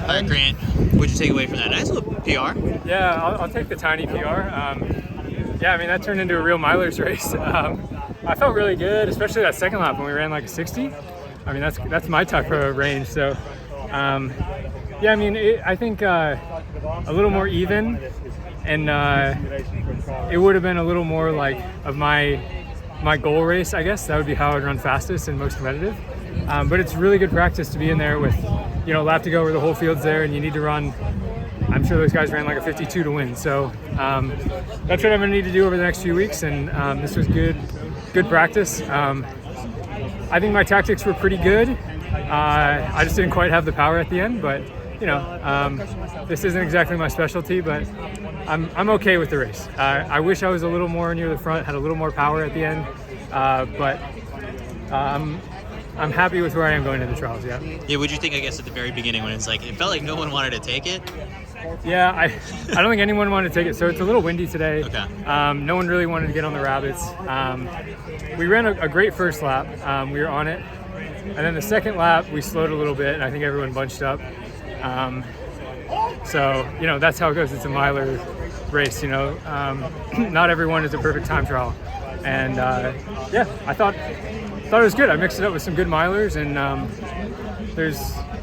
All right, Grant, what'd you take away from that? Nice little PR. Yeah, I'll take the tiny PR. Yeah, I mean, that turned into a real milers race. I felt really good, especially that second lap when we ran like a 60. I mean, that's my type of range. So, yeah, I mean, I think a little more even, and it would have been a little more like of my goal race, I guess. That would be how I'd run fastest and most competitive. But it's really good practice to be in there with, a lap to go where the whole field's there and you need to run. I'm sure those guys ran like a 52 to win. So that's what I'm going to need to do over the next few weeks. And this was good practice. I think my tactics were pretty good. I just didn't quite have the power at the end, but this isn't exactly my specialty, but I'm okay with the race. I wish I was a little more near the front, had a little more power at the end, but I'm happy with where I am going to the trials. Yeah. Yeah. What'd you think? I guess at the very beginning when it's like it felt like no one wanted to take it. Yeah, I don't think anyone wanted to take it. So it's a little windy today. Okay. No one really wanted to get on the rabbits. We ran a great first lap. We were on it. And then the second lap, we slowed a little bit, and I think everyone bunched up. So, that's how it goes. It's a miler race, Not everyone is a perfect time trial. And, yeah, I thought it was good. I mixed it up with some good milers, and there's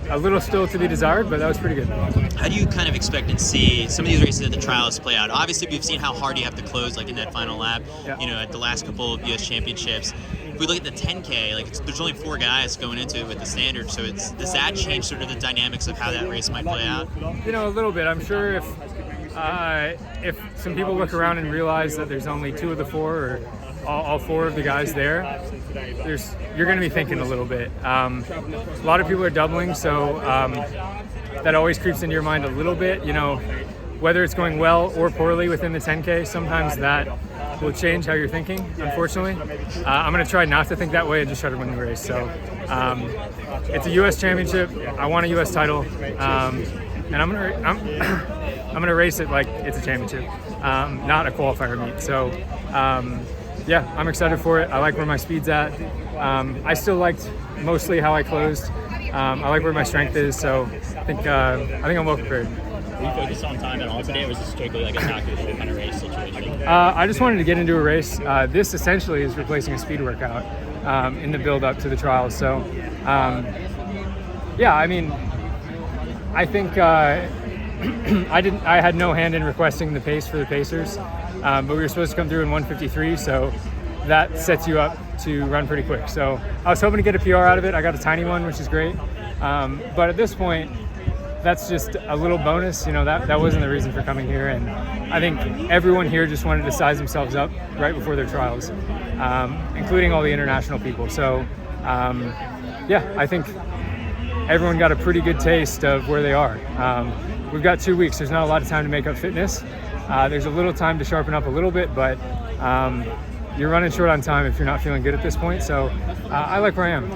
a little still to be desired, but that was pretty good. How do you kind of expect to see some of these races at the trials play out? Obviously, we've seen how hard you have to close, like in that final lap, at the last couple of U.S. championships. If we look at the 10K, there's only 4 guys going into it with the standard, so does that change sort of the dynamics of how that race might play out? A little bit. I'm sure if some people look around and realize that there's only 2 of the 4 or all 4 of the guys there, you're going to be thinking a little bit. A lot of people are doubling, so that always creeps into your mind a little bit. Whether it's going well or poorly within the 10K, sometimes that will change how you're thinking, unfortunately. I'm going to try not to think that way and just try to win the race. So it's a U.S. championship. I want a U.S. title, and I'm gonna race it like it's a championship, not a qualifier meet. So yeah, I'm excited for it. I like where my speed's at. I still liked mostly how I closed. I like where my strength is, so I think I'm well prepared. Were you focused on time at all today, or was this strictly like a tactical kind of race situation? I just wanted to get into a race. This essentially is replacing a speed workout in the build-up to the trials. So, yeah, I mean, I think I had no hand in requesting the pace for the Pacers, but we were supposed to come through in 1:53, so that sets you up to run pretty quick. So I was hoping to get a PR out of it. I got a tiny one, which is great. But at this point, that's just a little bonus. That wasn't the reason for coming here. And I think everyone here just wanted to size themselves up right before their trials, including all the international people. So, yeah, I think everyone got a pretty good taste of where they are. We've got 2 weeks. There's not a lot of time to make up fitness. There's a little time to sharpen up a little bit, but you're running short on time if you're not feeling good at this point. So I like where I am.